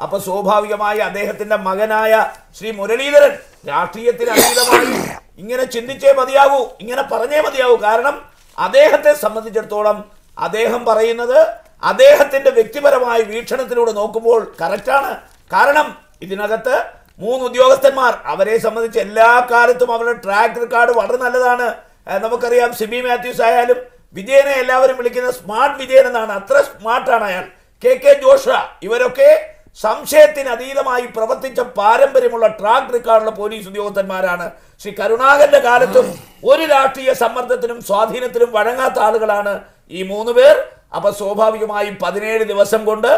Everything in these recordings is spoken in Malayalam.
അപ്പൊ സ്വാഭാവികമായി അദ്ദേഹത്തിന്റെ മകനായ ശ്രീ മുരളീധരൻ രാഷ്ട്രീയത്തിന് അതീതമായി ഇങ്ങനെ ചിന്തിച്ചേ മതിയാകൂ, ഇങ്ങനെ പറഞ്ഞേ മതിയാകൂ. കാരണം അദ്ദേഹത്തെ സംബന്ധിച്ചിടത്തോളം അദ്ദേഹം പറയുന്നത് അദ്ദേഹത്തിന്റെ വ്യക്തിപരമായ വീക്ഷണത്തിലൂടെ നോക്കുമ്പോൾ കറക്റ്റാണ്. കാരണം ഇതിനകത്ത് 3 ഉദ്യോഗസ്ഥന്മാർ, അവരെ സംബന്ധിച്ച് എല്ലാ കാലത്തും അവരുടെ ട്രാക്ക് റെക്കോർഡ് വളരെ നല്ലതാണ്. നമുക്കറിയാം, സിബി മാത്യൂസ് ആയാലും വിജയനെ എല്ലാവരും വിളിക്കുന്ന സ്മാർട്ട് വിജയൻ എന്നാണ്, അത്ര സ്മാർട്ടാണ് അയാൾ. കെ ജോഷ, ഇവരൊക്കെ സംശയത്തിന് അതീതമായി പ്രവർത്തിച്ച പാരമ്പര്യമുള്ള ട്രാക്ക് റെക്കോർഡുള്ള പോലീസ് ഉദ്യോഗസ്ഥന്മാരാണ്. ശ്രീ കരുണാകരന്റെ കാലത്തും ഒരു രാഷ്ട്രീയ സമ്മർദ്ദത്തിനും സ്വാധീനത്തിനും വഴങ്ങാത്ത ആളുകളാണ് ഈ 3 പേർ. അപ്പൊ സ്വാഭാവികമായും 17 ദിവസം കൊണ്ട്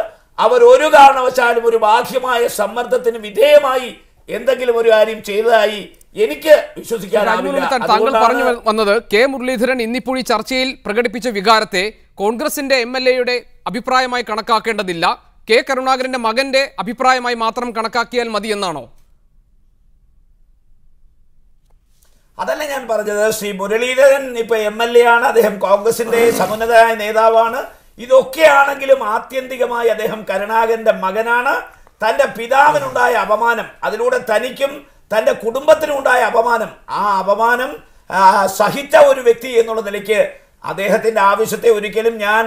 അവർ ഒരു കാരണവശാലും ഒരു ബാഹ്യമായ സമ്മർദ്ദത്തിന് വിധേയമായി എന്തെങ്കിലും ഒരു കാര്യം ചെയ്തതായി എനിക്ക് വിശ്വസിക്കാനാവില്ല. താങ്കൾ പറഞ്ഞു വന്നത് കെ മുരളീധരൻ ഇന്നിപ്പോൾ ഈ ചർച്ചയിൽ പ്രകടിപ്പിച്ച വികാരത്തെ കോൺഗ്രസിന്റെ MLA-യുടെ അഭിപ്രായമായി കണക്കാക്കേണ്ടതില്ല, കെ കരുണാകരന്റെ മകന്റെ അഭിപ്രായമായി മാത്രം കണക്കാക്കിയാൽ മതി എന്നാണോ? അതല്ല ഞാൻ പറഞ്ഞത്. ശ്രീ മുരളീധരൻ ഇപ്പൊ MLA ആണ്, അദ്ദേഹം കോൺഗ്രസിന്റെ സമുന്നതനായ നേതാവാണ്. ഇതൊക്കെയാണെങ്കിലും ആത്യന്തികമായി അദ്ദേഹം കരുണാകരന്റെ മകനാണ്. തന്റെ പിതാവിനുണ്ടായ അപമാനം, അതിലൂടെ തനിക്കും തന്റെ കുടുംബത്തിനും ഉണ്ടായ അപമാനം, ആ അപമാനം സഹിച്ച ഒരു വ്യക്തി എന്നുള്ള നിലയ്ക്ക് അദ്ദേഹത്തിന്റെ ആവശ്യത്തെ ഒരിക്കലും ഞാൻ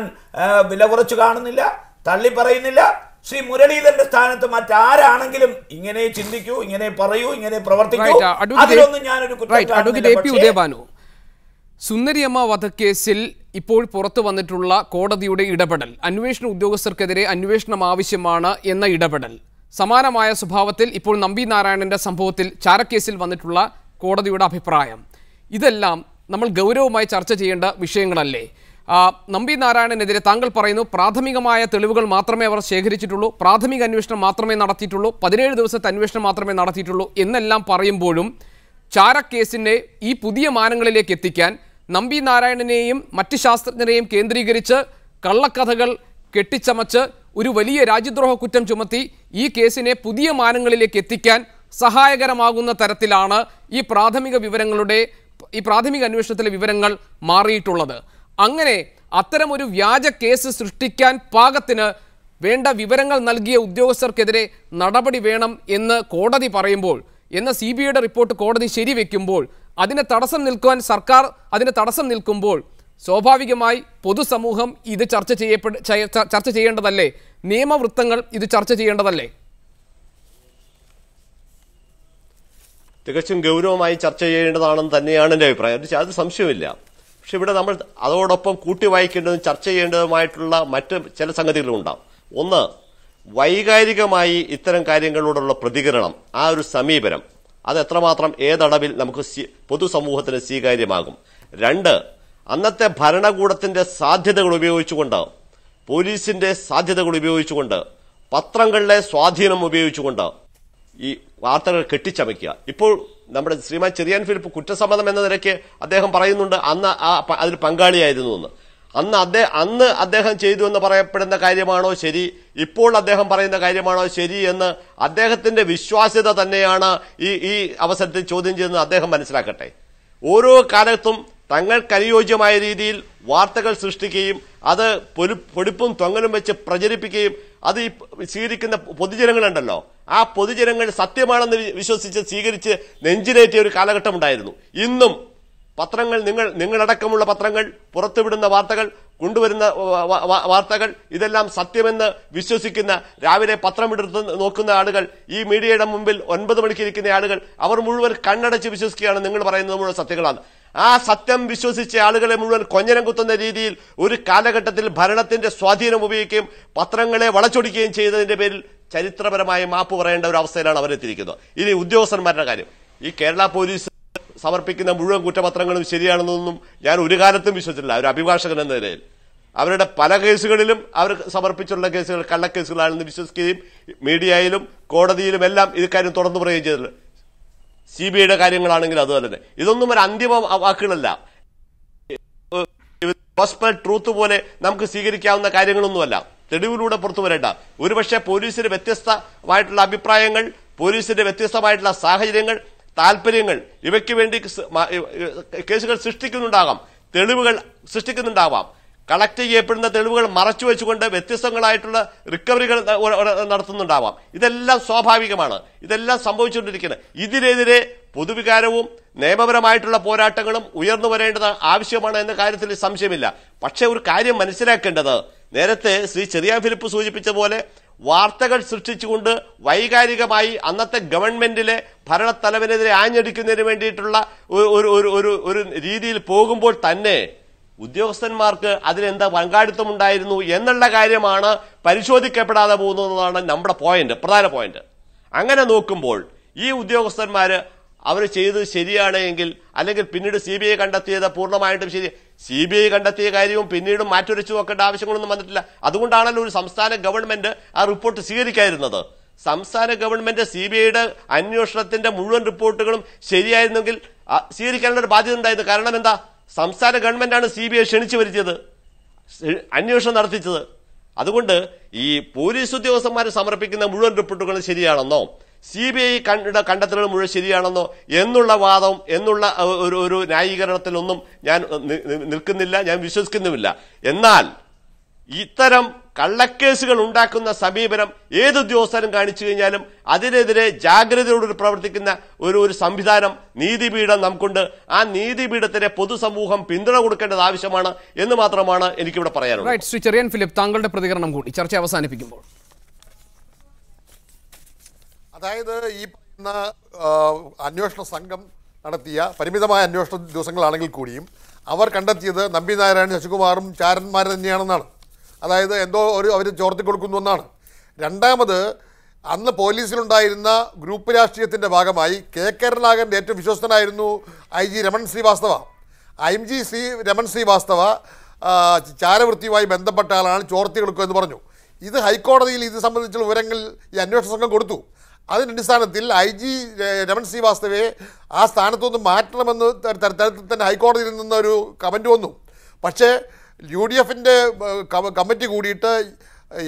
വില കുറച്ചു കാണുന്നില്ല, തള്ളി പറയുന്നില്ല. ശ്രീ മുരളീധരന്റെ സ്ഥാനത്ത് മറ്റാരാണെങ്കിലും ഇങ്ങനെ ചിന്തിക്കൂ, ഇങ്ങനെ പറയൂ, ഇങ്ങനെ പ്രവർത്തിക്കൂ, അതിലൊന്നും ഞാനൊരു കുറ്റം. സുന്ദരിയമ്മ വധക്കേസിൽ ഇപ്പോൾ പുറത്തു വന്നിട്ടുള്ള കോടതിയുടെ ഇടപെടൽ, അന്വേഷണ ഉദ്യോഗസ്ഥർക്കെതിരെ അന്വേഷണം ആവശ്യമാണ് എന്ന ഇടപെടൽ, സമാനമായ സ്വഭാവത്തിൽ ഇപ്പോൾ നമ്പി നാരായണന്റെ സംഭവത്തിൽ ചാരക്കേസിൽ വന്നിട്ടുള്ള കോടതിയുടെ അഭിപ്രായം, ഇതെല്ലാം നമ്മൾ ഗൗരവമായി ചർച്ച ചെയ്യേണ്ട വിഷയങ്ങളല്ലേ? നമ്പി നാരായണനെതിരെ താങ്കൾ പറയുന്നു പ്രാഥമികമായ തെളിവുകൾ മാത്രമേ അവർ ശേഖരിച്ചിട്ടുള്ളൂ, പ്രാഥമിക അന്വേഷണം മാത്രമേ നടത്തിയിട്ടുള്ളൂ, 17 ദിവസത്തെ അന്വേഷണം മാത്രമേ നടത്തിയിട്ടുള്ളൂ എന്നെല്ലാം പറയുമ്പോഴും ചാരക്കേസിനെ ഈ പുതിയ മാനങ്ങളിലേക്ക് എത്തിക്കാൻ നമ്പി നാരായണനെയും മറ്റ് ശാസ്ത്രജ്ഞരെയും കേന്ദ്രീകരിച്ച് കള്ളക്കഥകൾ കെട്ടിച്ചമച്ച് ഒരു വലിയ രാജ്യദ്രോഹ കുറ്റം ചുമത്തി ഈ കേസിനെ പുതിയ മാനങ്ങളിലേക്ക് എത്തിക്കാൻ സഹായകരമാകുന്ന തരത്തിലാണ് ഈ പ്രാഥമിക അന്വേഷണത്തിലെ വിവരങ്ങൾ മാറിയിട്ടുള്ളത്. അങ്ങനെ അത്തരമൊരു വ്യാജ കേസ് സൃഷ്ടിക്കാൻ പാകത്തിന് വേണ്ട വിവരങ്ങൾ നൽകിയ ഉദ്യോഗസ്ഥർക്കെതിരെ നടപടി വേണം എന്ന് കോടതി പറയുമ്പോൾ, എന്ന CBIയുടെ റിപ്പോർട്ട് കോടതി ശരിവെക്കുമ്പോൾ, അതിന് തടസ്സം നിൽക്കുവാൻ സർക്കാർ അതിന് തടസ്സം നിൽക്കുമ്പോൾ സ്വാഭാവികമായി പൊതുസമൂഹം ഇത് ചർച്ച ചെയ്യേണ്ടതല്ലേ? നിയമവൃത്തങ്ങൾ ഇത് ചർച്ച ചെയ്യേണ്ടതല്ലേ? തികച്ചും ഗൗരവമായി ചർച്ച ചെയ്യേണ്ടതാണെന്ന് തന്നെയാണ് എൻ്റെ അഭിപ്രായം. അത് സംശയമില്ല. പക്ഷെ ഇവിടെ നമ്മൾ അതോടൊപ്പം കൂട്ടി വായിക്കേണ്ടതും ചർച്ച ചെയ്യേണ്ടതുമായിട്ടുള്ള മറ്റ് ചില സംഗതികളുണ്ടാവും. ഒന്ന്, വൈകാരികമായി ഇത്തരം കാര്യങ്ങളോടുള്ള പ്രതികരണം, ആ ഒരു സമീപനം, അത് എത്രമാത്രം ഏതളവിൽ നമുക്ക് പൊതുസമൂഹത്തിന് സ്വീകാര്യമാകും. 2, അന്നത്തെ ഭരണകൂടത്തിന്റെ സാധ്യതകൾ ഉപയോഗിച്ചുകൊണ്ട്, പോലീസിന്റെ സാധ്യതകൾ ഉപയോഗിച്ചുകൊണ്ട്, പത്രങ്ങളിലെ സ്വാധീനം ഉപയോഗിച്ചുകൊണ്ട് ഈ വാർത്തകൾ കെട്ടിച്ചമയ്ക്കുക. ഇപ്പോൾ നമ്മുടെ ശ്രീമാൻ ചെറിയാൻ ഫിലിപ്പ് കുറ്റസമ്മതം എന്ന നിലയ്ക്ക് അദ്ദേഹം പറയുന്നുണ്ട് അന്ന് അതിൽ പങ്കാളിയായിരുന്നു എന്ന്. അന്ന് അദ്ദേഹം ചെയ്തു എന്ന് പറയപ്പെടുന്ന കാര്യമാണോ ശരി, ഇപ്പോൾ അദ്ദേഹം പറയുന്ന കാര്യമാണോ ശരി എന്ന് അദ്ദേഹത്തിന്റെ വിശ്വാസ്യത തന്നെയാണ് ഈ അവസരത്തിൽ ചോദ്യം ചെയ്യുന്നത് അദ്ദേഹം മനസ്സിലാക്കട്ടെ. ഓരോ കാലത്തും തങ്ങൾക്കനുയോജ്യമായ രീതിയിൽ വാർത്തകൾ സൃഷ്ടിക്കുകയും അത് പൊടിപ്പും തൊങ്ങലും വെച്ച് പ്രചരിപ്പിക്കുകയും അത് ഈ സ്വീകരിക്കുന്ന പൊതുജനങ്ങളുണ്ടല്ലോ, ആ പൊതുജനങ്ങൾ സത്യമാണെന്ന് വിശ്വസിച്ച് സ്വീകരിച്ച് നെഞ്ചിലേറ്റിയ ഒരു കാലഘട്ടം ഉണ്ടായിരുന്നു. ഇന്നും പത്രങ്ങൾ, നിങ്ങളടക്കമുള്ള പത്രങ്ങൾ പുറത്തുവിടുന്ന വാർത്തകൾ, കൊണ്ടുവരുന്ന വാർത്തകൾ, ഇതെല്ലാം സത്യമെന്ന് വിശ്വസിക്കുന്ന, രാവിലെ പത്രം എടുത്ത് നോക്കുന്ന ആളുകൾ, ഈ മീഡിയയുടെ മുമ്പിൽ 9 മണിക്ക് ഇരിക്കുന്ന ആളുകൾ, അവർ മുഴുവൻ കണ്ണടച്ച് വിശ്വസിക്കുകയാണ് നിങ്ങൾ പറയുന്നത് മുഴുവൻ സത്യങ്ങളാണ്. ആ സത്യം വിശ്വസിച്ച ആളുകളെ മുഴുവൻ കൊഞ്ഞനം കുത്തുന്ന രീതിയിൽ ഒരു കാലഘട്ടത്തിൽ ഭരണത്തിന്റെ സ്വാധീനം ഉപയോഗിക്കുകയും പത്രങ്ങളെ വളച്ചൊടിക്കുകയും ചെയ്തതിന്റെ പേരിൽ ചരിത്രപരമായ മാപ്പ് പറയേണ്ട ഒരു അവസ്ഥയിലാണ് അവരെത്തിയിരിക്കുന്നത്. ഇനി ഉദ്യോഗസ്ഥന്മാരുടെ കാര്യം, ഈ കേരള പോലീസ് സമർപ്പിക്കുന്ന മുഴുവൻ കുറ്റപത്രങ്ങളും ശരിയാണെന്നൊന്നും ഞാൻ ഒരു കാലത്തും വിശ്വസിച്ചിട്ടില്ല. ഒരു അഭിഭാഷകൻ എന്ന നിലയിൽ അവരുടെ പല കേസുകളിലും അവർ സമർപ്പിച്ചുള്ള കേസുകൾ കള്ളക്കേസുകളാണെന്ന് വിശ്വസിക്കുകയും മീഡിയയിലും കോടതിയിലും എല്ലാം ഇക്കാര്യം തുറന്നു പറയുകയും ചെയ്തിട്ടുണ്ട്. CBIയുടെ കാര്യങ്ങളാണെങ്കിൽ അതുപോലെ തന്നെ. ഇതൊന്നും ഒരു അന്തിമ വാക്കുകളല്ല, ഗോസ്പൽ ട്രൂത്ത് പോലെ നമുക്ക് സ്വീകരിക്കാവുന്ന കാര്യങ്ങളൊന്നുമല്ല. തെളിവിലൂടെ പുറത്തു വരേണ്ട, ഒരുപക്ഷെ പോലീസിന് വ്യത്യസ്തമായിട്ടുള്ള അഭിപ്രായങ്ങൾ, പോലീസിന്റെ വ്യത്യസ്തമായിട്ടുള്ള സാഹചര്യങ്ങൾ, താല്പര്യങ്ങൾ, ഇവയ്ക്ക് വേണ്ടി കേസുകൾ സൃഷ്ടിക്കുന്നുണ്ടാകാം, തെളിവുകൾ സൃഷ്ടിക്കുന്നുണ്ടാവാം. കളക്ട് ചെയ്യപ്പെടുന്ന തെളിവുകൾ മറച്ചു വെച്ചുകൊണ്ട് വ്യത്യസ്തങ്ങളായിട്ടുള്ള റിക്കവറികൾ നടത്തുന്നുണ്ടാവാം. ഇതെല്ലാം സ്വാഭാവികമാണ്, ഇതെല്ലാം സംഭവിച്ചുകൊണ്ടിരിക്കുന്നത്. ഇതിനെതിരെ പൊതുവികാരവും നിയമപരമായിട്ടുള്ള പോരാട്ടങ്ങളും ഉയർന്നു വരേണ്ടത് ആവശ്യമാണ് എന്ന കാര്യത്തിൽ സംശയമില്ല. പക്ഷെ ഒരു കാര്യം മനസ്സിലാക്കേണ്ടത്, നേരത്തെ ശ്രീ ചെറിയാൻ ഫിലിപ്പ് സൂചിപ്പിച്ച പോലെ വാർത്തകൾ സൃഷ്ടിച്ചുകൊണ്ട് വൈകാരികമായി അന്നത്തെ ഗവൺമെന്റിലെ ഭരണത്തലവനെതിരെ ആഞ്ഞടിക്കുന്നതിന് വേണ്ടിയിട്ടുള്ള ഒരു രീതിയിൽ പോകുമ്പോൾ തന്നെ ഉദ്യോഗസ്ഥന്മാർക്ക് അതിലെന്താ പങ്കാളിത്തം ഉണ്ടായിരുന്നു എന്നുള്ള കാര്യമാണ് പരിശോധിക്കപ്പെടാതെ പോകുന്നതാണ് നമ്മുടെ പ്രധാന പോയിന്റ്. അങ്ങനെ നോക്കുമ്പോൾ ഈ ഉദ്യോഗസ്ഥന്മാര് അവർ ചെയ്തത് ശരിയാണെങ്കിൽ, അല്ലെങ്കിൽ പിന്നീട് CBI കണ്ടെത്തിയത് പൂർണ്ണമായിട്ടും ശരി, CBI കണ്ടെത്തിയ കാര്യവും പിന്നീടും മാറ്റുരച്ചു നോക്കേണ്ട ആവശ്യങ്ങളൊന്നും വന്നിട്ടില്ല. അതുകൊണ്ടാണല്ലോ ഒരു സംസ്ഥാന ഗവൺമെന്റ് ആ റിപ്പോർട്ട് സ്വീകരിക്കാതിരുന്നത്. സംസ്ഥാന ഗവൺമെന്റ് CBIയുടെ അന്വേഷണത്തിന്റെ മുഴുവൻ റിപ്പോർട്ടുകളും ശരിയായിരുന്നെങ്കിൽ സ്വീകരിക്കാനുള്ള ഒരു ബാധ്യത ഉണ്ടായിരുന്നു. കാരണം എന്താ, സംസ്ഥാന ഗവൺമെന്റാണ് CBI ക്ഷണിച്ചു വരുത്തിയത്, അന്വേഷണം നടത്തിച്ചത്. അതുകൊണ്ട് ഈ പോലീസ് ഉദ്യോഗസ്ഥന്മാർ സമർപ്പിക്കുന്ന മുഴുവൻ റിപ്പോർട്ടുകളും ശരിയാണെന്നോ CBI കണ്ടെത്തലുകൾ മുഴുവൻ ശരിയാണെന്നോ എന്നുള്ള വാദം, എന്നുള്ള ഒരു ന്യായീകരണത്തിലൊന്നും ഞാൻ നിൽക്കുന്നില്ല, ഞാൻ വിശ്വസിക്കുന്നുമില്ല. എന്നാൽ ഇത്തരം കള്ളക്കേസുകൾ ഉണ്ടാക്കുന്ന സമീപനം ഏത് ഉദ്യോഗസ്ഥരും കാണിച്ചു കഴിഞ്ഞാലും അതിനെതിരെ ജാഗ്രതയോട് പ്രവർത്തിക്കുന്ന ഒരു സംവിധാനം നീതിപീഠം നമുക്കുണ്ട്. ആ നീതിപീഠത്തിന് പൊതുസമൂഹം പിന്തുണ കൊടുക്കേണ്ടത് ആവശ്യമാണ് എന്ന് മാത്രമാണ് എനിക്കിവിടെ പറയാനുള്ളത്. ശ്രീ ചെറിയാൻ ഫിലിപ്പ്, താങ്കളുടെ പ്രതികരണം കൂടി ചർച്ച അവസാനിപ്പിക്കുമ്പോൾ. അതായത് ഈ പറയുന്ന അന്വേഷണ സംഘം നടത്തിയ പരിമിതമായ അന്വേഷണ ദിവസങ്ങളാണെങ്കിൽ കൂടിയും അവർ കണ്ടെത്തിയത് നമ്പി നാരായണൻ, ശശികുമാറും ചാരന്മാർ തന്നെയാണെന്നാണ്. അതായത് എന്തോ അവർ ചോർത്തി കൊടുക്കുന്നു എന്നാണ്. രണ്ടാമത്, അന്ന് പോലീസിലുണ്ടായിരുന്ന ഗ്രൂപ്പ് രാഷ്ട്രീയത്തിൻ്റെ ഭാഗമായി കരുണാകരൻ്റെ ഏറ്റവും വിശ്വസ്തനായിരുന്നു IG രമൺ ശ്രീവാസ്തവ. രമൺ ശ്രീവാസ്തവ ചാരവൃത്തിയുമായി ബന്ധപ്പെട്ട ആളാണ്, ചോർത്തി കൊടുക്കുമെന്ന് പറഞ്ഞു. ഇത് ഹൈക്കോടതിയിൽ ഇത് സംബന്ധിച്ചുള്ള വിവരങ്ങൾ ഈ അന്വേഷണ സംഘം കൊടുത്തു. അതിൻ്റെ അടിസ്ഥാനത്തിൽ IG രമൺ ശ്രീവാസ്തവയെ ആ സ്ഥാനത്തുനിന്ന് മാറ്റണമെന്ന് തരത്തിൽ തന്നെ ഹൈക്കോടതിയിൽ നിന്നൊരു കമൻറ്റ് വന്നു. പക്ഷേ UDFൻ്റെ കമ്മിറ്റി കൂടിയിട്ട്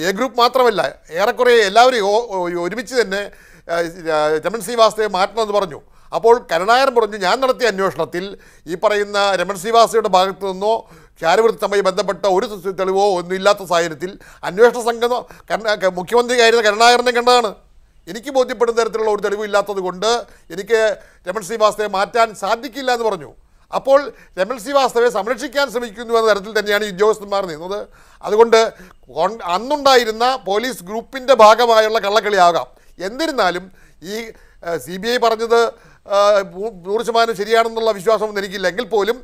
എ ഗ്രൂപ്പ് മാത്രമല്ല, ഏറെക്കുറെ എല്ലാവരും ഒരുമിച്ച് തന്നെ രമൺ ശ്രീവാസ്തവയെ മാറ്റണമെന്ന് പറഞ്ഞു. അപ്പോൾ കരുണാകരൻ പറഞ്ഞു, ഞാൻ നടത്തിയ അന്വേഷണത്തിൽ ഈ പറയുന്ന രമൺ ശ്രീവാസ്തവയുടെ ഭാഗത്തു നിന്നോ ചാരവൃത്തിയുമായി ബന്ധപ്പെട്ട ഒരു തെളിവോ ഒന്നുമില്ലാത്ത സാഹചര്യത്തിൽ അന്വേഷണ സംഘം മുഖ്യമന്ത്രിയായിരുന്ന കരുണാകരനെ കണ്ടതാണ്. എനിക്ക് ബോധ്യപ്പെടുന്ന തരത്തിലുള്ള ഒരു തെളിവില്ലാത്തത് കൊണ്ട് എനിക്ക് രമൺ ശ്രീവാസ്തവയെ മാറ്റാൻ സാധിക്കില്ല എന്ന് പറഞ്ഞു. അപ്പോൾ രമൺ ശ്രീവാസ്തവയെ സംരക്ഷിക്കാൻ ശ്രമിക്കുന്നു എന്ന തരത്തിൽ തന്നെയാണ് ഈ ഉദ്യോഗസ്ഥന്മാർ നിന്നത്. അതുകൊണ്ട് അന്നുണ്ടായിരുന്ന പോലീസ് ഗ്രൂപ്പിൻ്റെ ഭാഗമായുള്ള കള്ളക്കളിയാകാം. എന്നിരുന്നാലും ഈ CBI പറഞ്ഞത് 100% ശരിയാണെന്നുള്ള വിശ്വാസമൊന്നും എനിക്കില്ല. എങ്കിൽ പോലും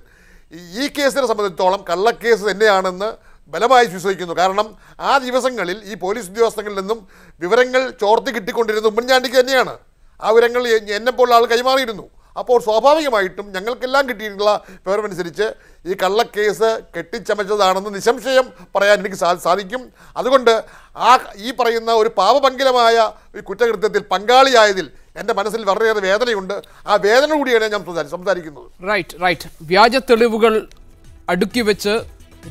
ഈ കേസിനെ സംബന്ധിച്ചിടത്തോളം കള്ളക്കേസ് തന്നെയാണെന്ന് ബലമായി വിശ്വസിക്കുന്നു. കാരണം ആ ദിവസങ്ങളിൽ ഈ പോലീസ് ഉദ്യോഗസ്ഥങ്ങളിൽ നിന്നും വിവരങ്ങൾ ചോർത്തി കിട്ടിക്കൊണ്ടിരുന്നത് ഉമ്മൻചാണ്ടിക്ക് തന്നെയാണ്. ആ വിവരങ്ങൾ എന്നെപ്പോലുള്ള ആൾ കൈമാറിയിരുന്നു. അപ്പോൾ സ്വാഭാവികമായിട്ടും ഞങ്ങൾക്കെല്ലാം കിട്ടിയിട്ടുള്ള വിവരമനുസരിച്ച് ഈ കള്ളക്കേസ് കെട്ടിച്ചമച്ചതാണെന്ന് നിസ്സംശയം പറയാൻ എനിക്ക് സാധിക്കും. അതുകൊണ്ട് ഈ പറയുന്ന ഒരു പാപഭംഗിലമായ ഈ കുറ്റകൃത്യത്തിൽ പങ്കാളിയായതിൽ എൻ്റെ മനസ്സിൽ വളരെയേറെ വേദനയുണ്ട്. ആ വേദന കൂടിയാണ് ഞാൻ സംസാരിക്കുന്നത്. റൈറ്റ്. വ്യാജ തെളിവുകൾ അടുക്കി വെച്ച്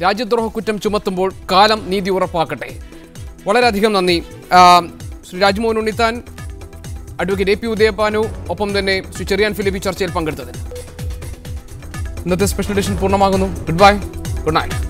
രാജ്യദ്രോഹ കുറ്റം ചുമത്തുമ്പോൾ കാലം നീതി ഉറപ്പാക്കട്ടെ. വളരെയധികം നന്ദി ശ്രീ രാജ്മോഹൻ ഉണ്ണിത്താൻ, അഡ്വക്കേറ്റ് AP ഉദയഭാനു, ഒപ്പം തന്നെ ശ്രീ ചെറിയാൻ ഫിലിപ്പ് ചർച്ചയിൽ പങ്കെടുത്തതിന്. ഇന്നത്തെ സ്പെഷ്യൽ എഡിഷൻ പൂർണ്ണമാകുന്നു. Good bye, good night.